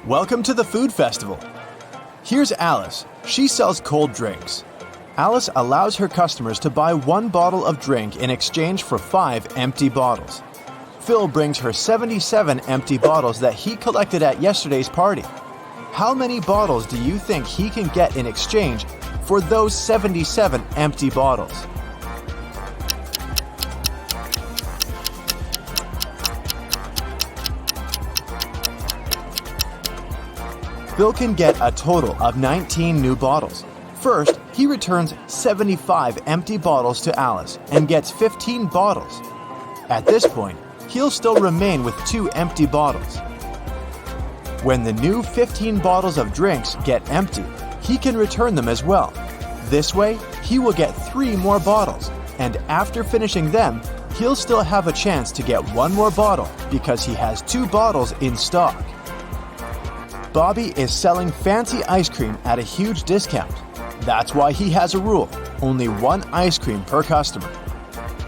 Welcome to the food festival. Here's Alice. She sells cold drinks. Alice allows her customers to buy 1 bottle of drink in exchange for 5 empty bottles. Phil brings her 77 empty bottles that he collected at yesterday's party. How many bottles do you think he can get in exchange for those 77 empty bottles? Phil can get a total of 19 new bottles. First, he returns 75 empty bottles to Alice and gets 15 bottles. At this point, he'll still remain with 2 empty bottles. When the new 15 bottles of drinks get empty, he can return them as well. This way, he will get 3 more bottles, and after finishing them, he'll still have a chance to get 1 more bottle because he has 2 bottles in stock. Bobby is selling fancy ice cream at a huge discount. That's why he has a rule: only 1 ice cream per customer.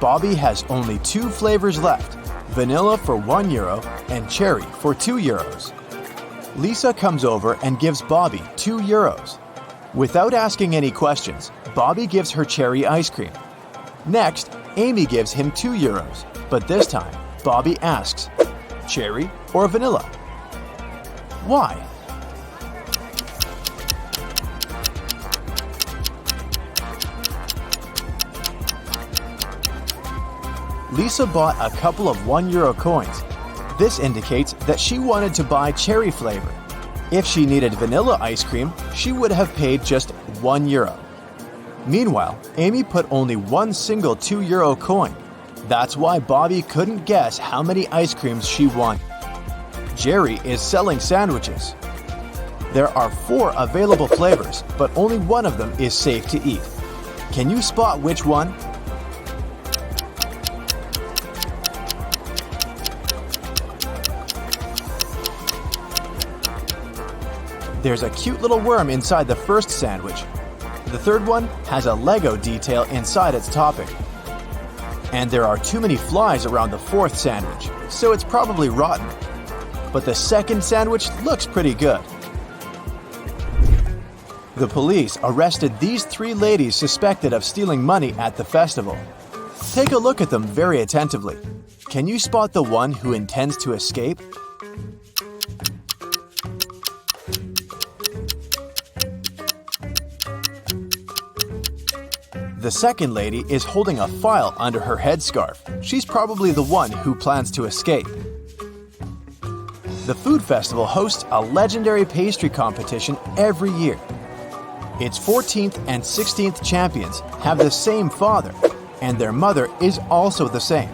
Bobby has only 2 flavors left: vanilla for €1 and cherry for €2. Lisa comes over and gives Bobby €2. Without asking any questions, Bobby gives her cherry ice cream. Next, Amy gives him €2, but this time, Bobby asks, cherry or vanilla? Why? Lisa bought a couple of €1 coins. This indicates that she wanted to buy cherry flavor. If she needed vanilla ice cream, she would have paid just €1. Meanwhile, Amy put only 1 single €2 coin. That's why Bobby couldn't guess how many ice creams she wanted. Jerry is selling sandwiches. There are 4 available flavors, but only one of them is safe to eat. Can you spot which one? There's a cute little worm inside the first sandwich. The third one has a Lego detail inside its topping. And there are too many flies around the 4th sandwich, so it's probably rotten. But the second sandwich looks pretty good. The police arrested these 3 ladies suspected of stealing money at the festival. Take a look at them very attentively. Can you spot the one who intends to escape? The second lady is holding a file under her headscarf. She's probably the one who plans to escape. The food festival hosts a legendary pastry competition every year. Its 14th and 16th champions have the same father, and their mother is also the same.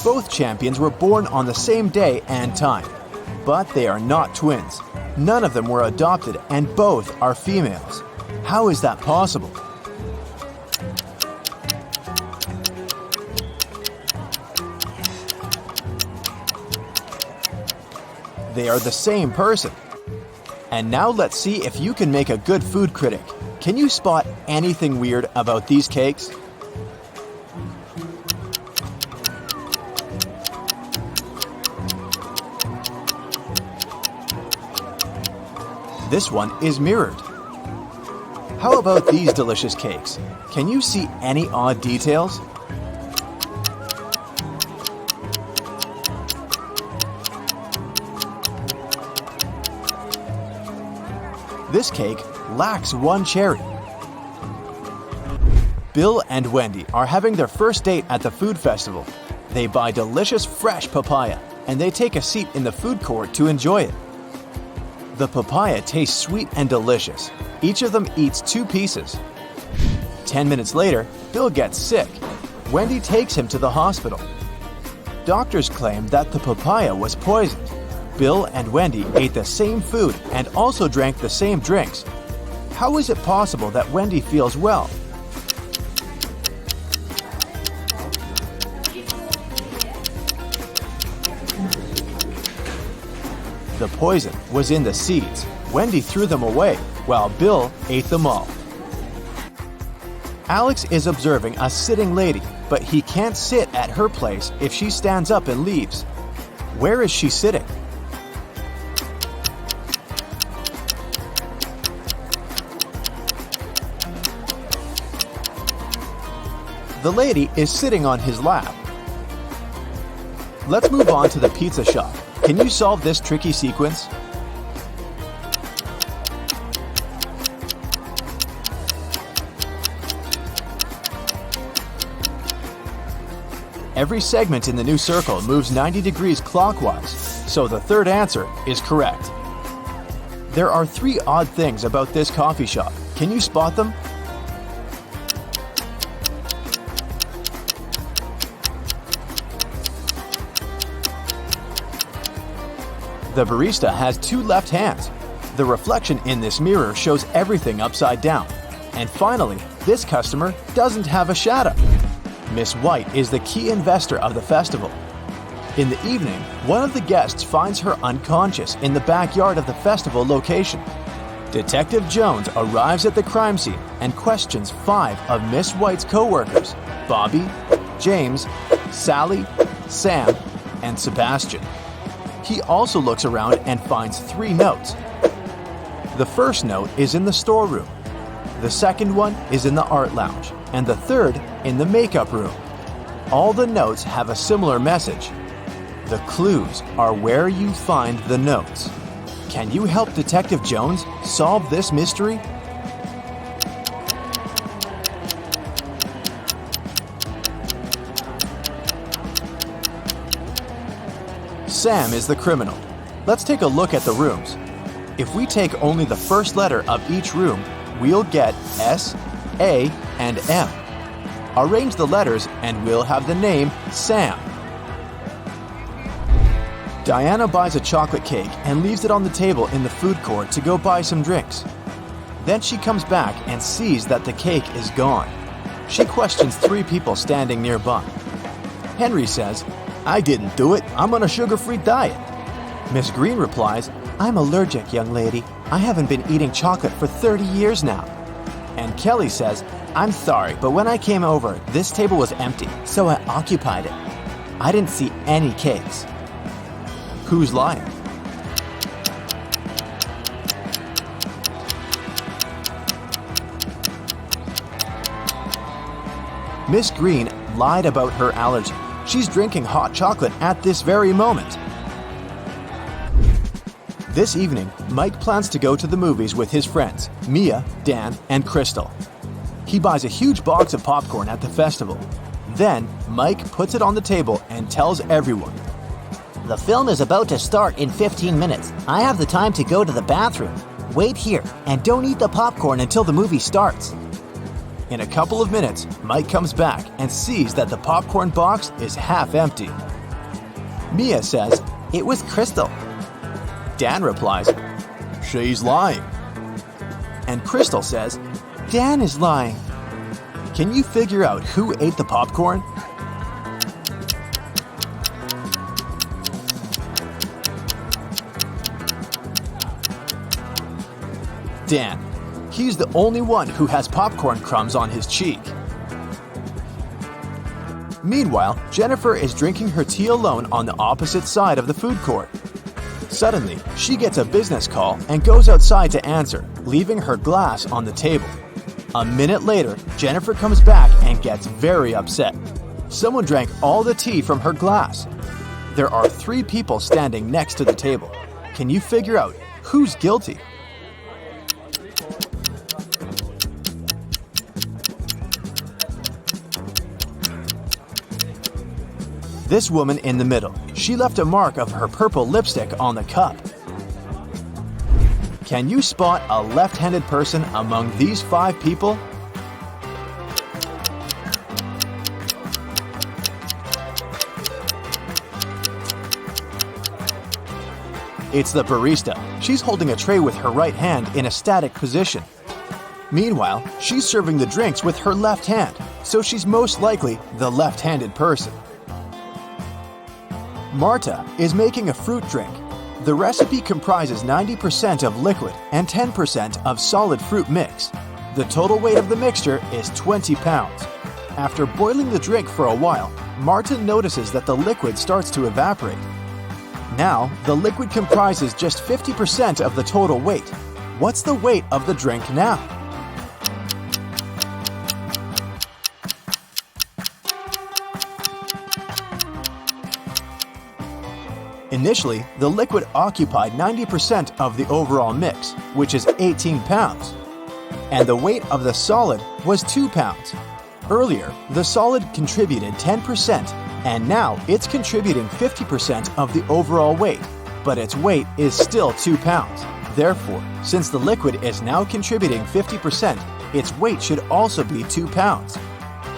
Both champions were born on the same day and time, but they are not twins. None of them were adopted, and both are females. How is that possible? They are the same person. And now let's see if you can make a good food critic. Can you spot anything weird about these cakes? This one is mirrored. How about these delicious cakes? Can you see any odd details? This cake lacks 1 cherry. Bill and Wendy are having their first date at the food festival. They buy delicious fresh papaya, and they take a seat in the food court to enjoy it. The papaya tastes sweet and delicious. Each of them eats 2 pieces. 10 minutes later, Bill gets sick. Wendy takes him to the hospital. Doctors claim that the papaya was poisoned. Bill and Wendy ate the same food and also drank the same drinks. How is it possible that Wendy feels well? The poison was in the seeds. Wendy threw them away, while Bill ate them all. Alex is observing a sitting lady, but he can't sit at her place if she stands up and leaves. Where is she sitting? The lady is sitting on his lap. Let's move on to the pizza shop. Can you solve this tricky sequence? Every segment in the new circle moves 90 degrees clockwise, so the third answer is correct. There are 3 odd things about this coffee shop. Can you spot them? The barista has 2 left hands. The reflection in this mirror shows everything upside down. And finally, this customer doesn't have a shadow. Miss White is the key investor of the festival. In the evening, one of the guests finds her unconscious in the backyard of the festival location. Detective Jones arrives at the crime scene and questions 5 of Miss White's co-workers: Bobby, James, Sally, Sam, and Sebastian. He also looks around and finds 3 notes. The first note is in the storeroom. The second one is in the art lounge, and the third in the makeup room. All the notes have a similar message. The clues are where you find the notes. Can you help Detective Jones solve this mystery? Sam is the criminal. Let's take a look at the rooms. If we take only the first letter of each room, we'll get S, A, and M. Arrange the letters and we'll have the name Sam. Diana buys a chocolate cake and leaves it on the table in the food court to go buy some drinks. Then she comes back and sees that the cake is gone. She questions 3 people standing nearby. Henry says, "I didn't do it. I'm on a sugar-free diet." Miss Green replies, "I'm allergic, young lady. I haven't been eating chocolate for 30 years now." And Kelly says, "I'm sorry, but when I came over, this table was empty, so I occupied it. I didn't see any cakes." Who's lying? Miss Green lied about her allergy. She's drinking hot chocolate at this very moment. This evening, Mike plans to go to the movies with his friends, Mia, Dan, and Crystal. He buys a huge box of popcorn at the festival. Then, Mike puts it on the table and tells everyone, "The film is about to start in 15 minutes. I have the time to go to the bathroom. Wait here and don't eat the popcorn until the movie starts." In a couple of minutes, Mike comes back and sees that the popcorn box is half empty. Mia says, "It was Crystal." Dan replies, "She's lying." And Crystal says, "Dan is lying." Can you figure out who ate the popcorn? Dan. He's the only one who has popcorn crumbs on his cheek. Meanwhile, Jennifer is drinking her tea alone on the opposite side of the food court. Suddenly, she gets a business call and goes outside to answer, leaving her glass on the table. A minute later, Jennifer comes back and gets very upset. Someone drank all the tea from her glass. There are 3 people standing next to the table. Can you figure out who's guilty? This woman in the middle. She left a mark of her purple lipstick on the cup. Can you spot a left-handed person among these 5 people? It's the barista. She's holding a tray with her right hand in a static position. Meanwhile, she's serving the drinks with her left hand, so she's most likely the left-handed person. Marta is making a fruit drink. The recipe comprises 90% of liquid and 10% of solid fruit mix. The total weight of the mixture is 20 pounds. After boiling the drink for a while, Marta notices that the liquid starts to evaporate. Now, the liquid comprises just 50% of the total weight. What's the weight of the drink now? Initially, the liquid occupied 90% of the overall mix, which is 18 pounds, and the weight of the solid was 2 pounds. Earlier, the solid contributed 10%, and now it's contributing 50% of the overall weight, but its weight is still 2 pounds. Therefore, since the liquid is now contributing 50%, its weight should also be 2 pounds.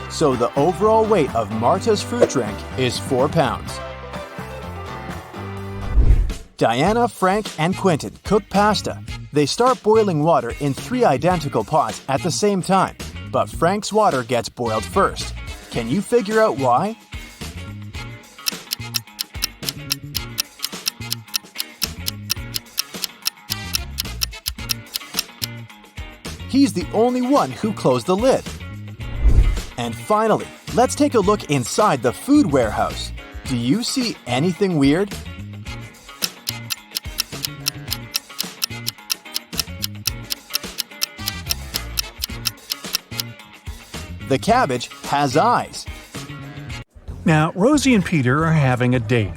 So the overall weight of Marta's fruit drink is 4 pounds. Diana, Frank, and Quentin cook pasta. They start boiling water in 3 identical pots at the same time, but Frank's water gets boiled first. Can you figure out why? He's the only one who closed the lid. And finally, let's take a look inside the food warehouse. Do you see anything weird? The cabbage has eyes. Now, Rosie and Peter are having a date.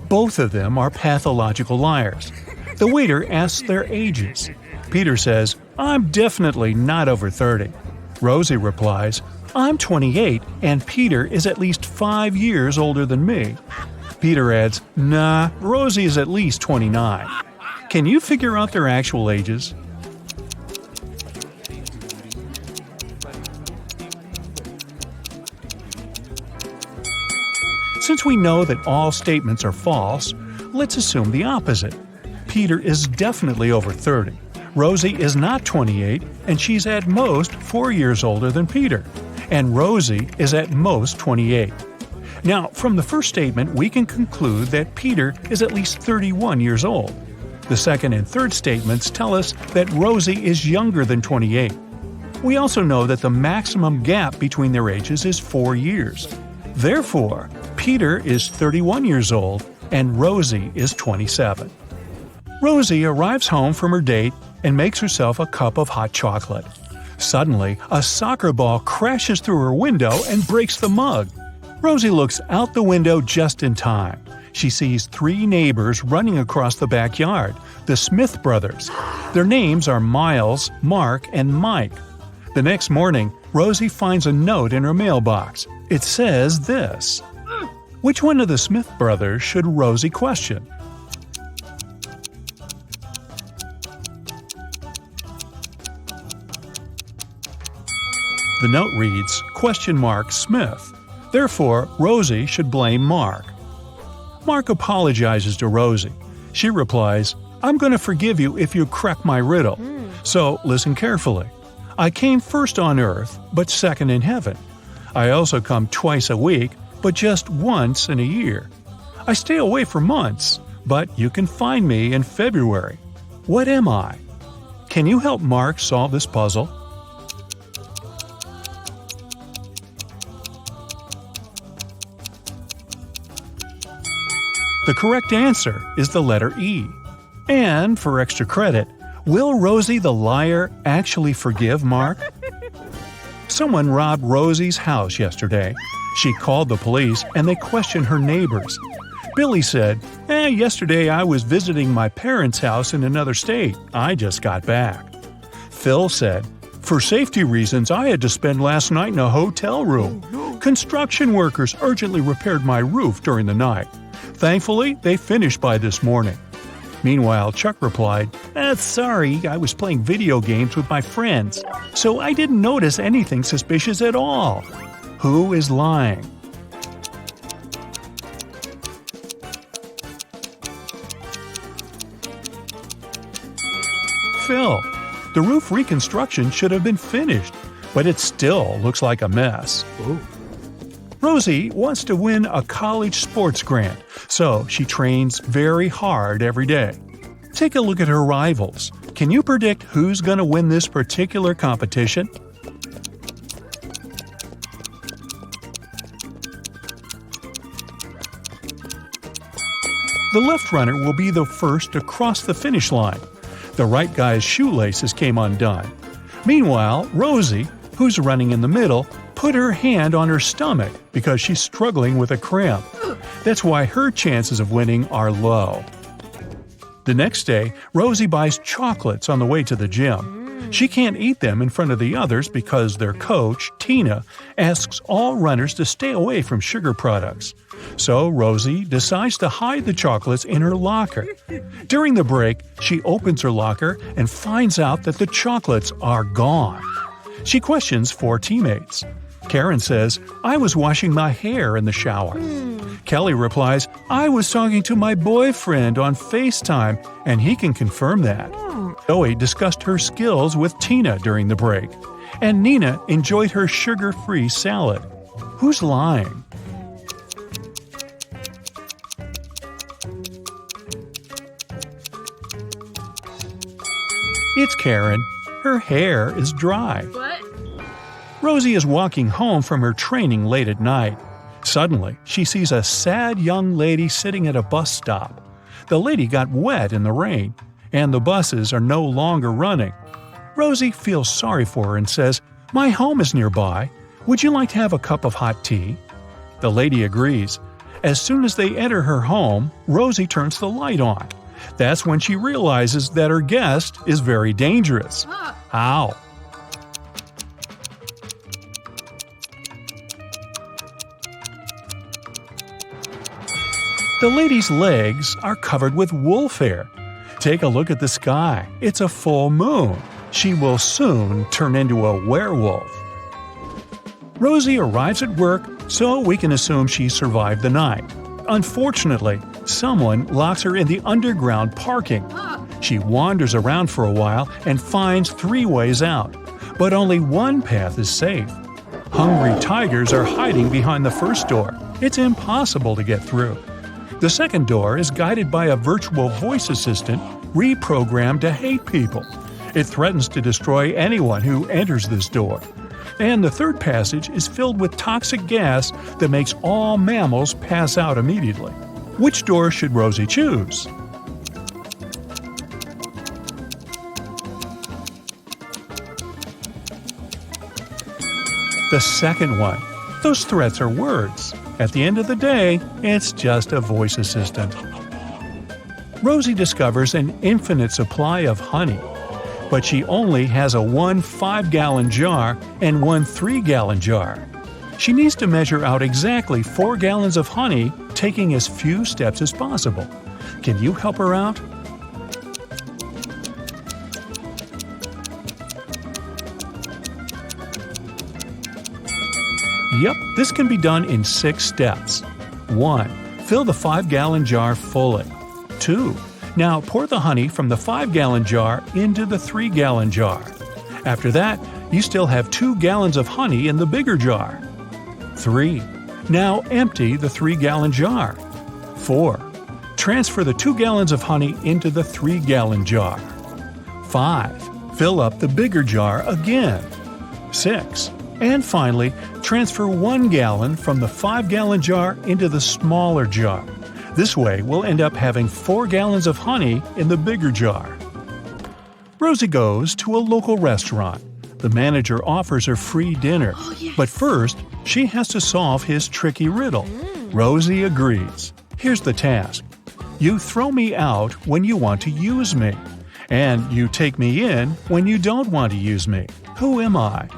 Both of them are pathological liars. The waiter asks their ages. Peter says, "I'm definitely not over 30. Rosie replies, "I'm 28 and Peter is at least 5 years older than me." Peter adds, "Nah, Rosie is at least 29. Can you figure out their actual ages?" Since we know that all statements are false, let's assume the opposite. Peter is definitely over 30. Rosie is not 28, and she's at most 4 years older than Peter. And Rosie is at most 28. Now, from the first statement, we can conclude that Peter is at least 31 years old. The second and third statements tell us that Rosie is younger than 28. We also know that the maximum gap between their ages is 4 years. Therefore, Peter is 31 years old and Rosie is 27. Rosie arrives home from her date and makes herself a cup of hot chocolate. Suddenly, a soccer ball crashes through her window and breaks the mug. Rosie looks out the window just in time. She sees 3 neighbors running across the backyard, the Smith brothers. Their names are Miles, Mark, and Mike. The next morning, Rosie finds a note in her mailbox. It says this: "Which one of the Smith brothers should Rosie question?" The note reads, "Smith. Therefore, Rosie should blame Mark." Mark apologizes to Rosie. She replies, "I'm going to forgive you if you crack my riddle. So listen carefully. I came first on earth, but second in heaven. I also come twice a week, but just once in a year. I stay away for months, but you can find me in February. What am I?" Can you help Mark solve this puzzle? The correct answer is the letter E. And for extra credit, will Rosie the liar actually forgive Mark? Someone robbed Rosie's house yesterday. She called the police and they questioned her neighbors. Billy said, "Yesterday I was visiting my parents' house in another state. I just got back." Phil said, "For safety reasons, I had to spend last night in a hotel room. Construction workers urgently repaired my roof during the night. Thankfully, they finished by this morning." Meanwhile, Chuck replied, "Sorry, I was playing video games with my friends, so I didn't notice anything suspicious at all." Who is lying? Phil. The roof reconstruction should have been finished, but it still looks like a mess. Ooh. Rosie wants to win a college sports grant, so she trains very hard every day. Take a look at her rivals. Can you predict who's going to win this particular competition? The left runner will be the first to cross the finish line. The right guy's shoelaces came undone. Meanwhile, Rosie, who's running in the middle, put her hand on her stomach because she's struggling with a cramp. That's why her chances of winning are low. The next day, Rosie buys chocolates on the way to the gym. She can't eat them in front of the others because their coach, Tina, asks all runners to stay away from sugar products. So Rosie decides to hide the chocolates in her locker. During the break, she opens her locker and finds out that the chocolates are gone. She questions 4 teammates. Karen says, "I was washing my hair in the shower." Kelly replies, "I was talking to my boyfriend on FaceTime, and he can confirm that." Zoe discussed her skills with Tina during the break, and Nina enjoyed her sugar-free salad. Who's lying? It's Karen. Her hair is dry. What? Rosie is walking home from her training late at night. Suddenly, she sees a sad young lady sitting at a bus stop. The lady got wet in the rain, and the buses are no longer running. Rosie feels sorry for her and says, "My home is nearby. Would you like to have a cup of hot tea?" The lady agrees. As soon as they enter her home, Rosie turns the light on. That's when she realizes that her guest is very dangerous. How? The lady's legs are covered with wolf hair. Take a look at the sky. It's a full moon. She will soon turn into a werewolf. Rosie arrives at work, so we can assume she survived the night. Unfortunately, someone locks her in the underground parking. She wanders around for a while and finds 3 ways out, but only one path is safe. Hungry tigers are hiding behind the first door. It's impossible to get through. The second door is guided by a virtual voice assistant reprogrammed to hate people. It threatens to destroy anyone who enters this door. And the third passage is filled with toxic gas that makes all mammals pass out immediately. Which door should Rosie choose? The second one. Those threats are words. At the end of the day, it's just a voice assistant. Rosie discovers an infinite supply of honey, but she only has a 1 5-gallon jar and 1 3-gallon jar. She needs to measure out exactly 4 gallons of honey, taking as few steps as possible. Can you help her out? Yep, this can be done in 6 steps. 1. Fill the 5-gallon jar fully. 2. Now pour the honey from the 5-gallon jar into the 3-gallon jar. After that, you still have 2 gallons of honey in the bigger jar. 3. Now empty the 3-gallon jar. 4. Transfer the 2 gallons of honey into the 3-gallon jar. 5. Fill up the bigger jar again. 6. And finally, transfer 1 gallon from the 5-gallon jar into the smaller jar. This way, we'll end up having 4 gallons of honey in the bigger jar. Rosie goes to a local restaurant. The manager offers her free dinner. But first, she has to solve his tricky riddle. Rosie agrees. Here's the task. You throw me out when you want to use me. And you take me in when you don't want to use me. Who am I?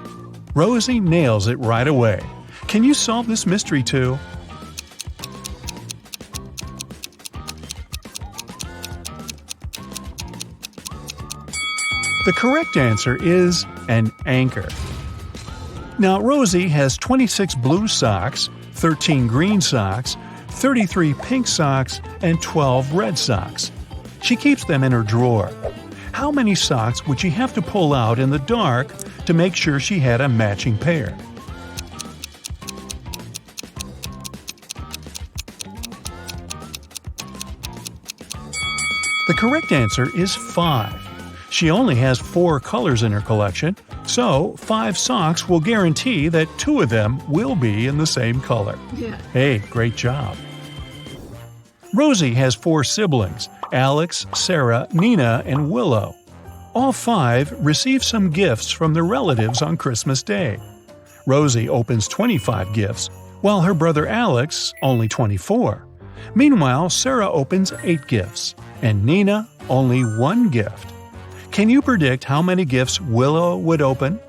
Rosie nails it right away. Can you solve this mystery too? The correct answer is an anchor. Now, Rosie has 26 blue socks, 13 green socks, 33 pink socks, and 12 red socks. She keeps them in her drawer. How many socks would she have to pull out in the dark to make sure she had a matching pair? The correct answer is 5. She only has 4 colors in her collection, so 5 socks will guarantee that 2 of them will be in the same color. Hey, great job. Rosie has 4 siblings: Alex, Sarah, Nina, and Willow. All 5 receive some gifts from their relatives on Christmas Day. Rosie opens 25 gifts, while her brother Alex only 24. Meanwhile, Sarah opens 8 gifts, and Nina only 1 gift. Can you predict how many gifts Willow would open?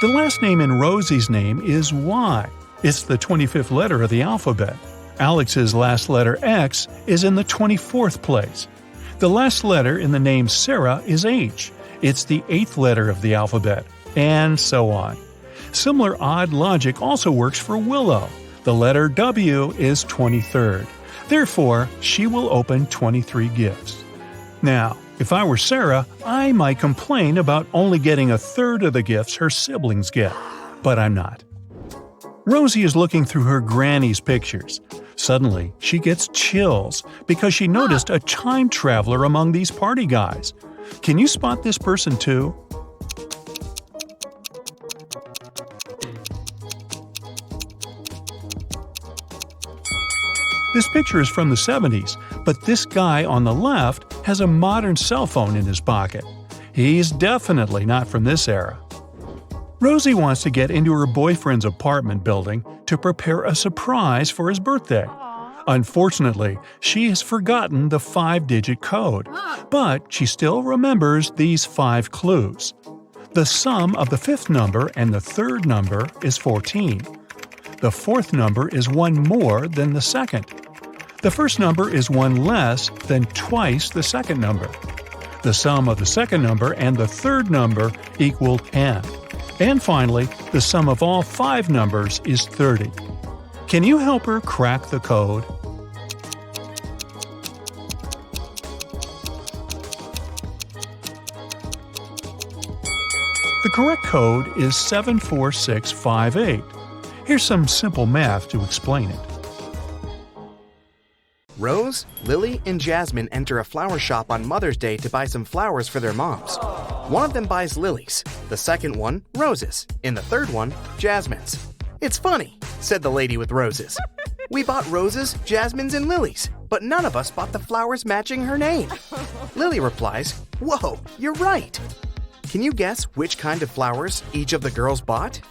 The last name in Rosie's name is Y. It's the 25th letter of the alphabet. Alex's last letter X is in the 24th place. The last letter in the name Sarah is H. It's the 8th letter of the alphabet, and so on. Similar odd logic also works for Willow. The letter W is 23rd. Therefore, she will open 23 gifts. Now, if I were Sarah, I might complain about only getting 1/3 of the gifts her siblings get. But I'm not. Rosie is looking through her granny's pictures. Suddenly, she gets chills because she noticed a time traveler among these party guys. Can you spot this person too? This picture is from the 70s, but this guy on the left has a modern cell phone in his pocket. He's definitely not from this era. Rosie wants to get into her boyfriend's apartment building to prepare a surprise for his birthday. Unfortunately, she has forgotten the 5-digit code, but she still remembers these 5 clues. The sum of the 5th number and the 3rd number is 14. The 4th number is 1 more than the 2nd. The 1st number is 1 less than twice the 2nd number. The sum of the 2nd number and the 3rd number equal 10. And finally, the sum of all 5 numbers is 30. Can you help her crack the code? The correct code is 74658. Here's some simple math to explain it. Rose, Lily, and Jasmine enter a flower shop on Mother's Day to buy some flowers for their moms. One of them buys lilies, the second one, roses, and the third one, jasmines. "It's funny," said the lady with roses. "We bought roses, jasmines, and lilies, but none of us bought the flowers matching her name." Lily replies, "Whoa, you're right." Can you guess which kind of flowers each of the girls bought?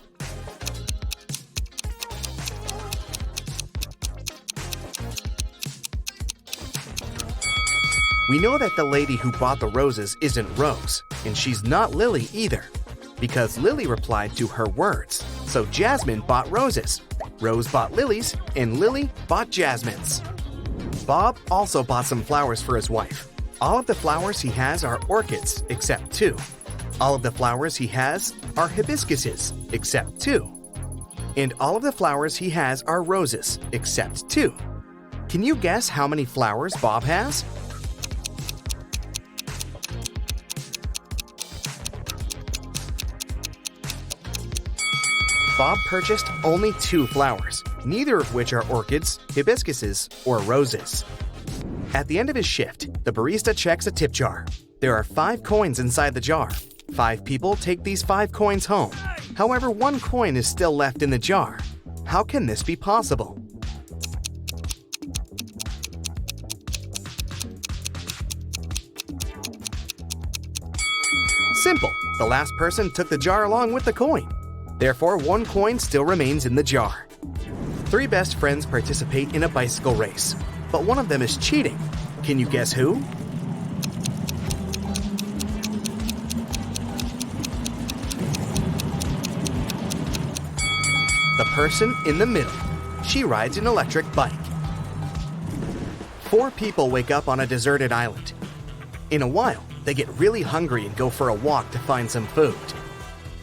We know that the lady who bought the roses isn't Rose, and she's not Lily either, because Lily replied to her words. So Jasmine bought roses, Rose bought lilies, and Lily bought jasmines. Bob also bought some flowers for his wife. All of the flowers he has are orchids, except 2. All of the flowers he has are hibiscuses, except 2. And all of the flowers he has are roses, except 2. Can you guess how many flowers Bob has? Bob purchased only 2 flowers, neither of which are orchids, hibiscuses, or roses. At the end of his shift, the barista checks a tip jar. There are 5 coins inside the jar. 5 people take these 5 coins home. However, 1 coin is still left in the jar. How can this be possible? Simple. The last person took the jar along with the coin. Therefore, 1 coin still remains in the jar. 3 best friends participate in a bicycle race, but one of them is cheating. Can you guess who? The person in the middle. She rides an electric bike. 4 people wake up on a deserted island. In a while, they get really hungry and go for a walk to find some food.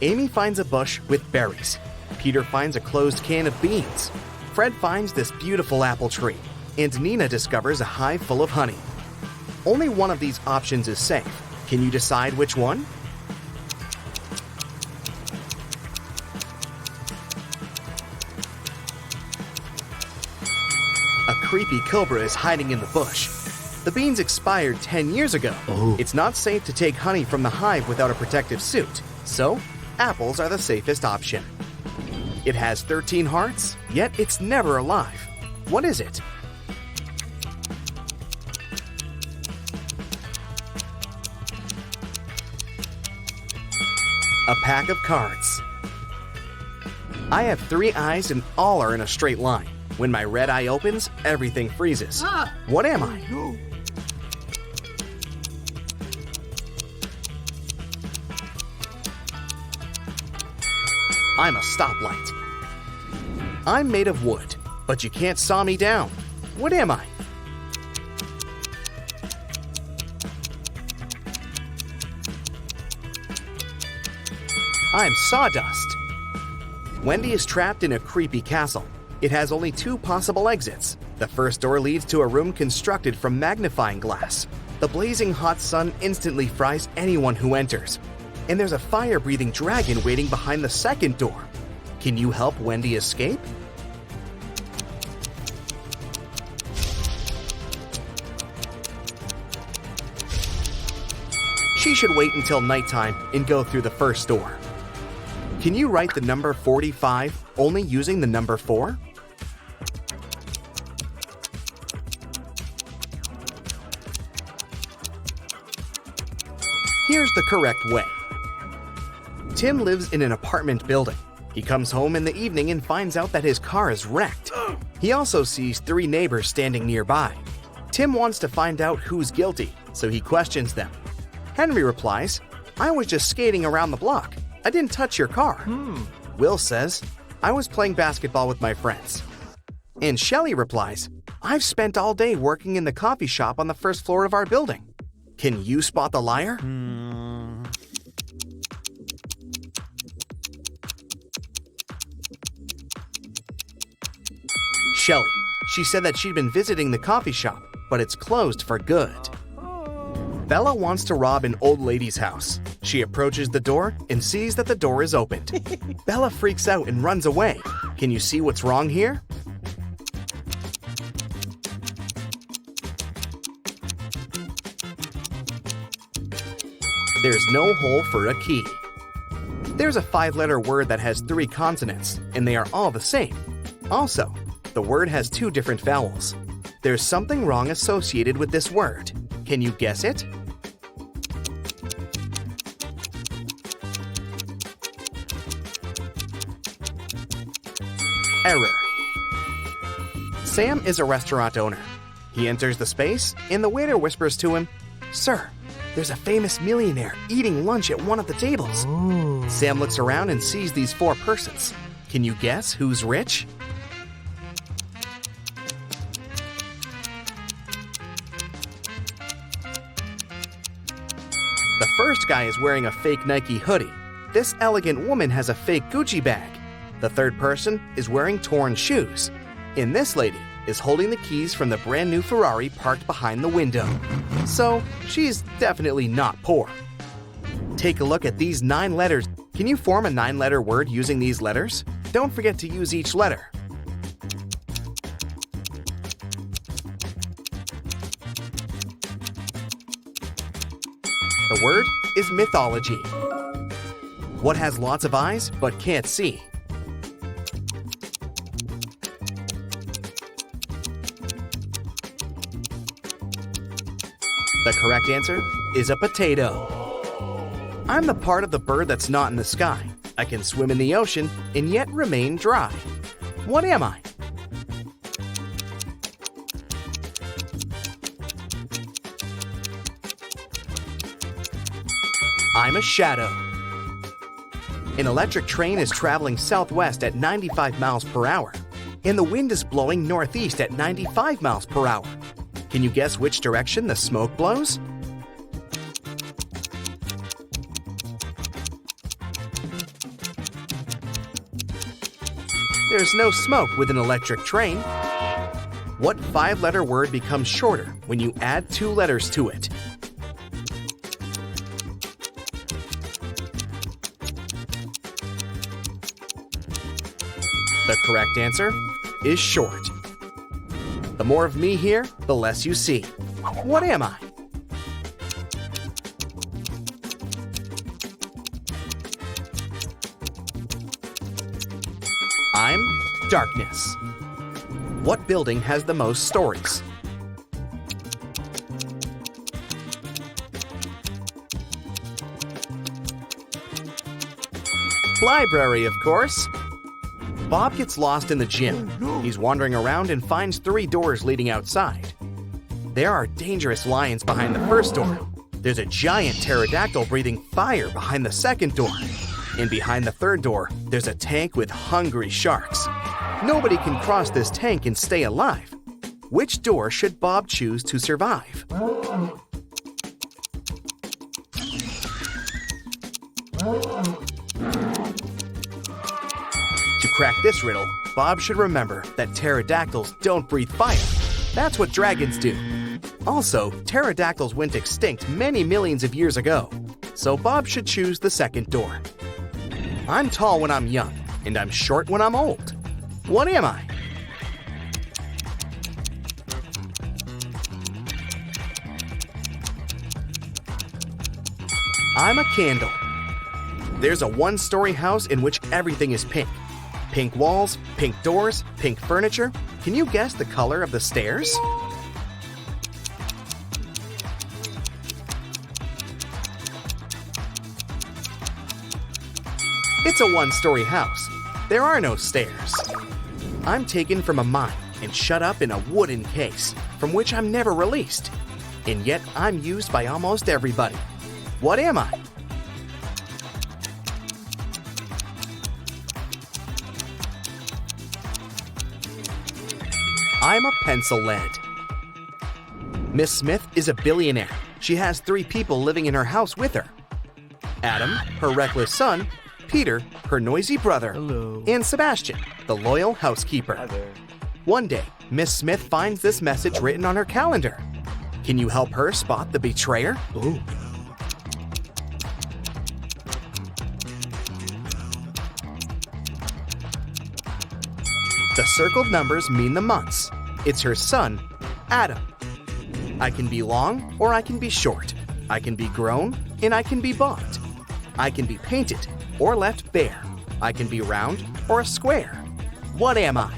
Amy finds a bush with berries. Peter finds a closed can of beans. Fred finds this beautiful apple tree. And Nina discovers a hive full of honey. Only one of these options is safe. Can you decide which one? A creepy cobra is hiding in the bush. The beans expired 10 years ago. It's not safe to take honey from the hive without a protective suit. So, apples are the safest option. It has 13 hearts, yet it's never alive. What is it? A pack of cards. I have 3 eyes and all are in a straight line. When my red eye opens, everything freezes. What am I? I'm a stoplight. I'm made of wood, but you can't saw me down. What am I? I'm sawdust. Wendy is trapped in a creepy castle. It has only 2 possible exits. The first door leads to a room constructed from magnifying glass. The blazing hot sun instantly fries anyone who enters. And there's a fire-breathing dragon waiting behind the second door. Can you help Wendy escape? She should wait until nighttime and go through the first door. Can you write the number 45 only using the number 4? Here's the correct way. Tim lives in an apartment building. He comes home in the evening and finds out that his car is wrecked. He also sees 3 neighbors standing nearby. Tim wants to find out who's guilty, so he questions them. Henry replies, "I was just skating around the block. I didn't touch your car." Will says, "I was playing basketball with my friends." And Shelley replies, "I've spent all day working in the coffee shop on the first floor of our building." Can you spot the liar? Shelley. She said that she'd been visiting the coffee shop, but it's closed for good. Bella wants to rob an old lady's house. She approaches the door and sees that the door is opened. Bella freaks out and runs away. Can you see what's wrong here? There's no hole for a key. There's a 5-letter word that has 3 consonants, and they are all the same. Also, the word has 2 different vowels. There's something wrong associated with this word. Can you guess it? Error. Sam is a restaurant owner. He enters the space, and the waiter whispers to him, "Sir, there's a famous millionaire eating lunch at one of the tables." Sam looks around and sees these 4 persons. Can you guess who's rich? The first guy is wearing a fake Nike hoodie. This elegant woman has a fake Gucci bag. The third person is wearing torn shoes. And this lady is holding the keys from the brand new Ferrari parked behind the window. So, she's definitely not poor. Take a look at these 9 letters. Can you form a 9-letter word using these letters? Don't forget to use each letter. The word is mythology. What has lots of eyes but can't see? The correct answer is a potato. I'm the part of the bird that's not in the sky. I can swim in the ocean and yet remain dry. What am I? I'm a shadow. An electric train is traveling southwest at 95 miles per hour, and the wind is blowing northeast at 95 miles per hour. Can you guess which direction the smoke blows? There's no smoke with an electric train. What 5-letter word becomes shorter when you add 2 letters to it? The correct answer is short. The more of me here, the less you see. What am I? I'm darkness. What building has the most stories? Library, of course. Bob gets lost in the gym. He's wandering around and finds 3 doors leading outside. There are dangerous lions behind the first door. There's a giant pterodactyl breathing fire behind the second door. And behind the third door, there's a tank with hungry sharks. Nobody can cross this tank and stay alive. Which door should Bob choose to survive? To crack this riddle, Bob should remember that pterodactyls don't breathe fire. That's what dragons do. Also, pterodactyls went extinct many millions of years ago, so Bob should choose the second door. I'm tall when I'm young, and I'm short when I'm old. What am I? I'm a candle. There's a 1-story house in which everything is pink. Pink walls, pink doors, pink furniture. Can you guess the color of the stairs? It's a 1-story house. There are no stairs. I'm taken from a mine and shut up in a wooden case, from which I'm never released. And yet I'm used by almost everybody. What am I? I'm a pencil lead. Miss Smith is a billionaire. She has 3 people living in her house with her. Adam, her reckless son, Peter, her noisy brother, and Sebastian, the loyal housekeeper. One day, Miss Smith finds this message written on her calendar. Can you help her spot the betrayer? Ooh. The circled numbers mean the months. It's her son, Adam. I can be long or I can be short. I can be grown and I can be bought. I can be painted or left bare. I can be round or a square. What am I?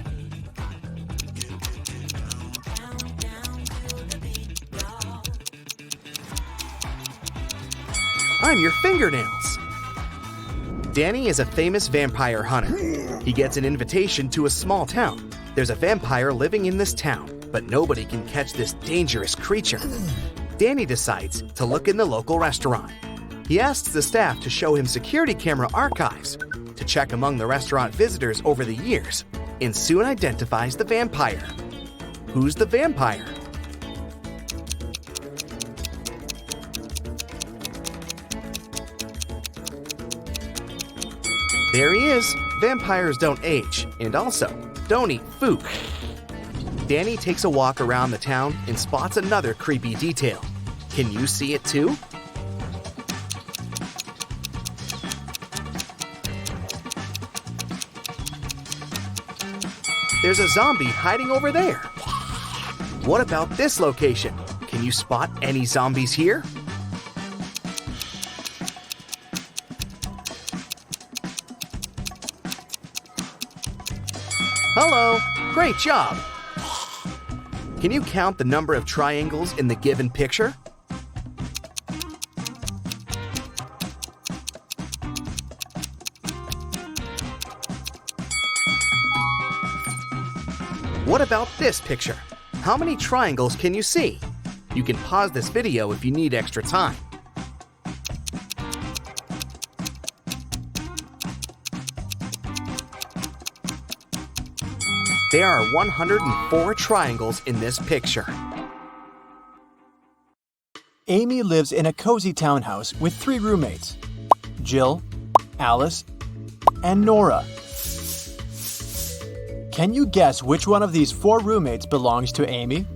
I'm your fingernails. Danny is a famous vampire hunter. He gets an invitation to a small town. There's a vampire living in this town, but nobody can catch this dangerous creature. Danny decides to look in the local restaurant. He asks the staff to show him security camera archives to check among the restaurant visitors over the years, and soon identifies the vampire. Who's the vampire? There he is. Vampires don't age, and also don't eat food. Danny takes a walk around the town and spots another creepy detail. Can you see it too? There's a zombie hiding over there. What about this location? Can you spot any zombies here? Hello, great job. Can you count the number of triangles in the given picture? What about this picture? How many triangles can you see? You can pause this video if you need extra time. There are 104 triangles in this picture. Amy lives in a cozy townhouse with 3 roommates: Jill, Alice, and Nora. Can you guess which one of these 4 roommates belongs to Amy?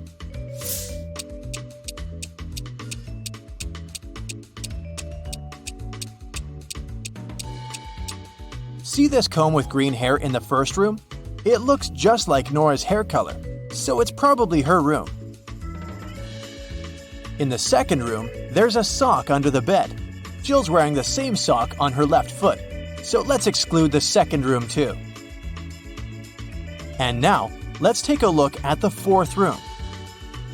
See this comb with green hair in the first room? It looks just like Nora's hair color, so it's probably her room. In the second room, there's a sock under the bed. Jill's wearing the same sock on her left foot, so let's exclude the second room too. And now, let's take a look at the fourth room.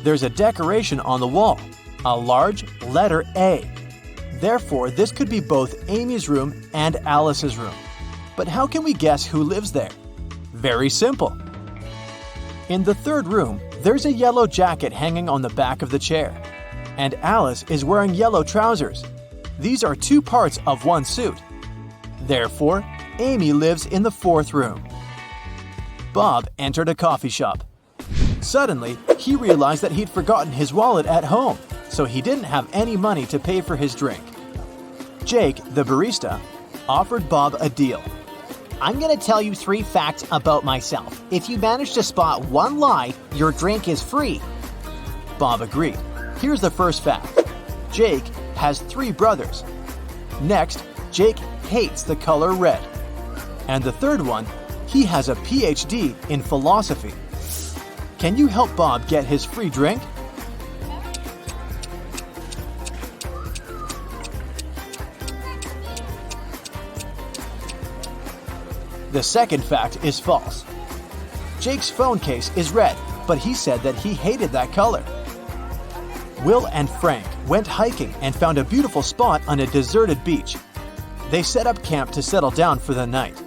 There's a decoration on the wall, a large letter A. Therefore, this could be both Amy's room and Alice's room. But how can we guess who lives there? Very simple. In the third room, there's a yellow jacket hanging on the back of the chair, and Alice is wearing yellow trousers. These are two parts of one suit. Therefore, Amy lives in the fourth room. Bob entered a coffee shop. Suddenly, he realized that he'd forgotten his wallet at home, so he didn't have any money to pay for his drink. Jake, the barista, offered Bob a deal. I'm going to tell you 3 facts about myself. If you manage to spot one lie, your drink is free. Bob agreed. Here's the first fact. Jake has 3 brothers. Next, Jake hates the color red. And the third one, he has a PhD in philosophy. Can you help Bob get his free drink? The second fact is false. Jake's phone case is red, but he said that he hated that color. Will and Frank went hiking and found a beautiful spot on a deserted beach. They set up camp to settle down for the night.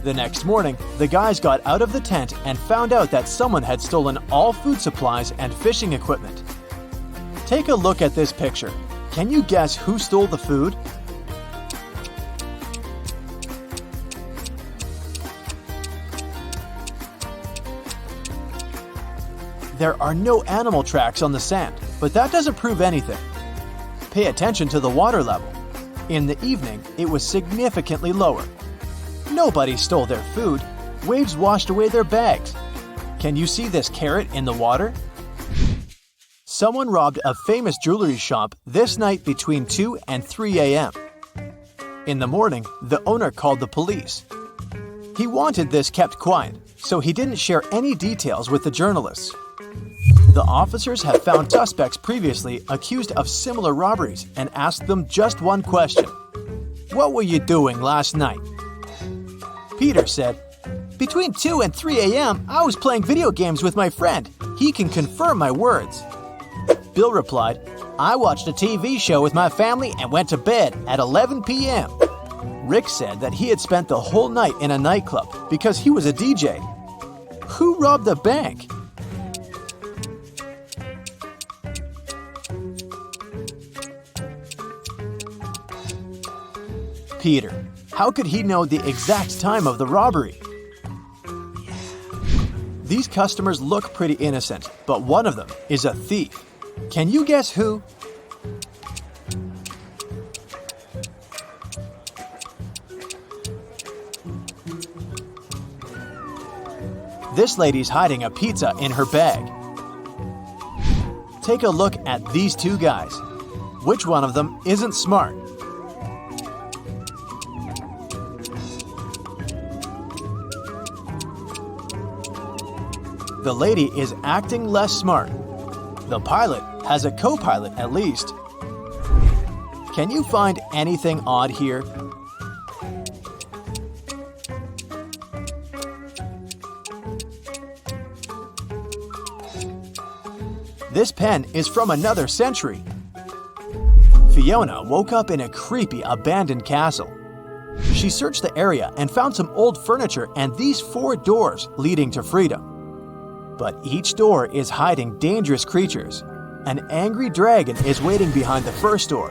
The next morning, the guys got out of the tent and found out that someone had stolen all food supplies and fishing equipment. Take a look at this picture. Can you guess who stole the food? There are no animal tracks on the sand, but that doesn't prove anything. Pay attention to the water level. In the evening, it was significantly lower. Nobody stole their food. Waves washed away their bags. Can you see this carrot in the water? Someone robbed a famous jewelry shop this night between 2 and 3 a.m. In the morning, the owner called the police. He wanted this kept quiet, so he didn't share any details with the journalists. The officers had found suspects previously accused of similar robberies and asked them just one question. What were you doing last night? Peter said, Between 2 and 3 a.m., I was playing video games with my friend. He can confirm my words. Bill replied, I watched a TV show with my family and went to bed at 11 p.m. Rick said that he had spent the whole night in a nightclub because he was a DJ. Who robbed the bank? Peter. How could he know the exact time of the robbery? These customers look pretty innocent, but one of them is a thief. Can you guess who? This lady's hiding a pizza in her bag. Take a look at these 2 guys. Which one of them isn't smart? The lady is acting less smart. The pilot has a co-pilot at least. Can you find anything odd here? This pen is from another century. Fiona woke up in a creepy abandoned castle. She searched the area and found some old furniture and these 4 doors leading to freedom. But each door is hiding dangerous creatures. An angry dragon is waiting behind the first door.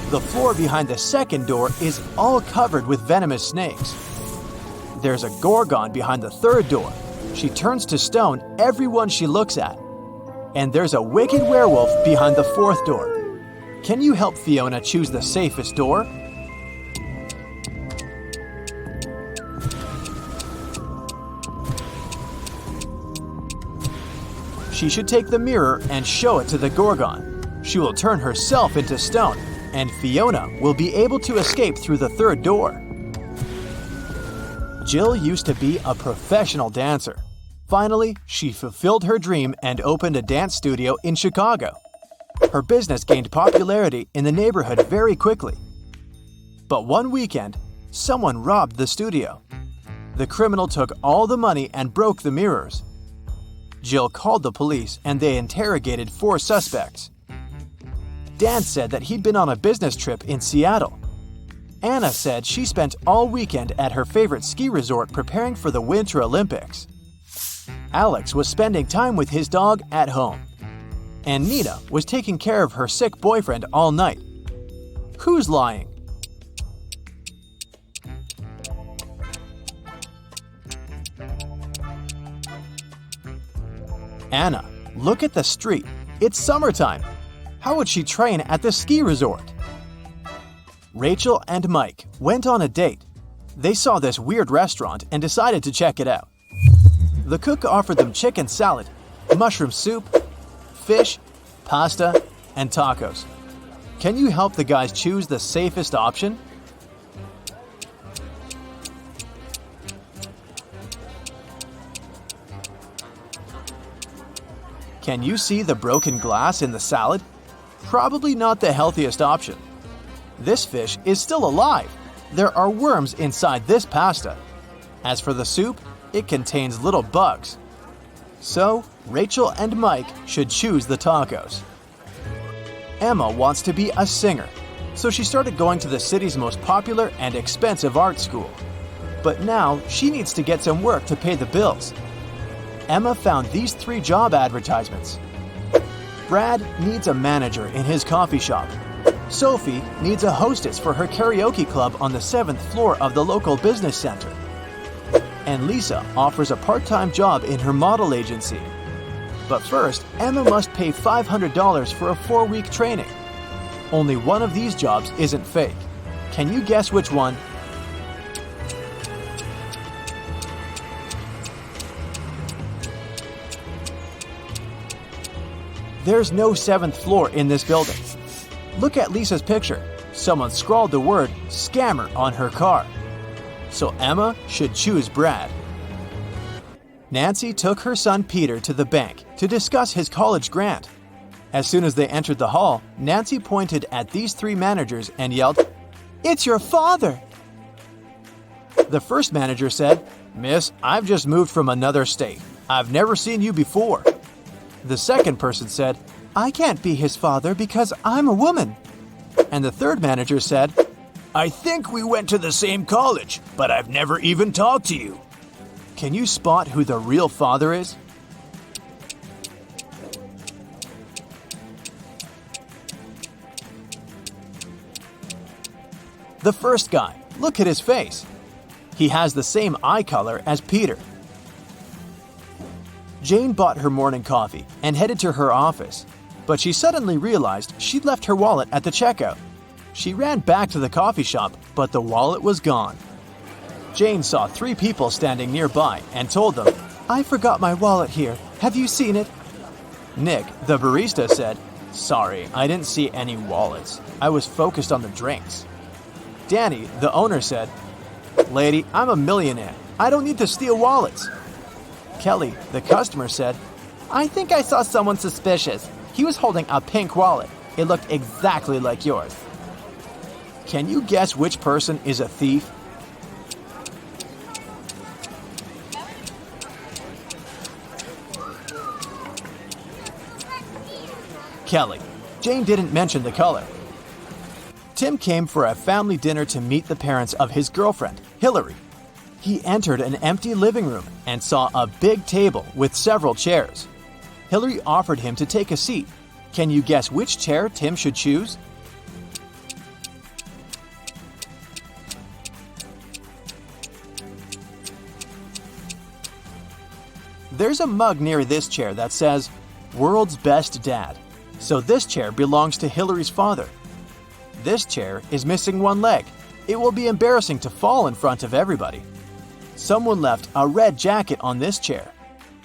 The floor behind the second door is all covered with venomous snakes. There's a gorgon behind the third door. She turns to stone everyone she looks at. And there's a wicked werewolf behind the fourth door. Can you help Fiona choose the safest door? She should take the mirror and show it to the gorgon. She will turn herself into stone, and Fiona will be able to escape through the third door. Jill used to be a professional dancer. Finally, she fulfilled her dream and opened a dance studio in Chicago. Her business gained popularity in the neighborhood very quickly. But one weekend, someone robbed the studio. The criminal took all the money and broke the mirrors. Jill called the police and they interrogated 4 suspects. Dan said that he'd been on a business trip in Seattle. Anna said she spent all weekend at her favorite ski resort preparing for the Winter Olympics. Alex was spending time with his dog at home. And Nina was taking care of her sick boyfriend all night. Who's lying? Anna, look at the street. It's summertime. How would she train at the ski resort? Rachel and Mike went on a date. They saw this weird restaurant and decided to check it out. The cook offered them chicken salad, mushroom soup, fish, pasta, and tacos. Can you help the guys choose the safest option? Can you see the broken glass in the salad? Probably not the healthiest option. This fish is still alive. There are worms inside this pasta. As for the soup, it contains little bugs. So, Rachel and Mike should choose the tacos. Emma wants to be a singer, so she started going to the city's most popular and expensive art school. But now she needs to get some work to pay the bills. Emma found these 3 job advertisements. Brad needs a manager in his coffee shop. Sophie needs a hostess for her karaoke club on the 7th floor of the local business center. And Lisa offers a part-time job in her model agency. But first, Emma must pay $500 for a 4-week training. Only one of these jobs isn't fake. Can you guess which one? There's no 7th floor in this building. Look at Lisa's picture. Someone scrawled the word scammer on her car. So Emma should choose Brad. Nancy took her son Peter to the bank to discuss his college grant. As soon as they entered the hall, Nancy pointed at these 3 managers and yelled, "It's your father!" The first manager said, "Miss, I've just moved from another state. I've never seen you before." The second person said, "I can't be his father because I'm a woman." And the third manager said, "I think we went to the same college, but I've never even talked to you." Can you spot who the real father is? The first guy, look at his face. He has the same eye color as Peter. Jane bought her morning coffee and headed to her office, but she suddenly realized she'd left her wallet at the checkout. She ran back to the coffee shop, but the wallet was gone. Jane saw 3 people standing nearby and told them, "I forgot my wallet here. Have you seen it?" Nick, the barista, said, "Sorry, I didn't see any wallets. I was focused on the drinks." Danny, the owner, said, "Lady, I'm a millionaire. I don't need to steal wallets." Kelly, the customer, said, "I think I saw someone suspicious. He was holding a pink wallet. It looked exactly like yours." Can you guess which person is a thief? Kelly. Jane didn't mention the color. Tim came for a family dinner to meet the parents of his girlfriend, Hillary. He entered an empty living room and saw a big table with several chairs. Hillary offered him to take a seat. Can you guess which chair Tim should choose? There's a mug near this chair that says, "World's Best Dad." So this chair belongs to Hillary's father. This chair is missing one leg. It will be embarrassing to fall in front of everybody. Someone left a red jacket on this chair.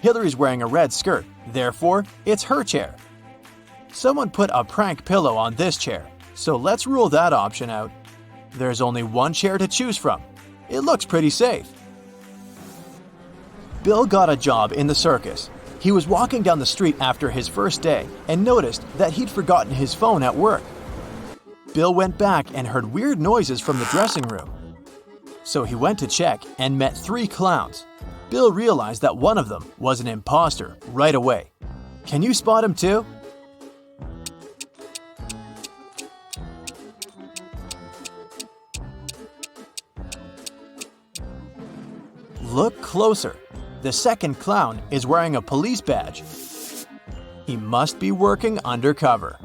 Hillary's wearing a red skirt, therefore it's her chair. Someone put a prank pillow on this chair, so let's rule that option out. There's only one chair to choose from. It looks pretty safe. Bill got a job in the circus. He was walking down the street after his first day and noticed that he'd forgotten his phone at work. Bill went back and heard weird noises from the dressing room. So he went to check and met 3 clowns. Bill realized that one of them was an imposter right away. Can you spot him too? Look closer. The second clown is wearing a police badge. He must be working undercover.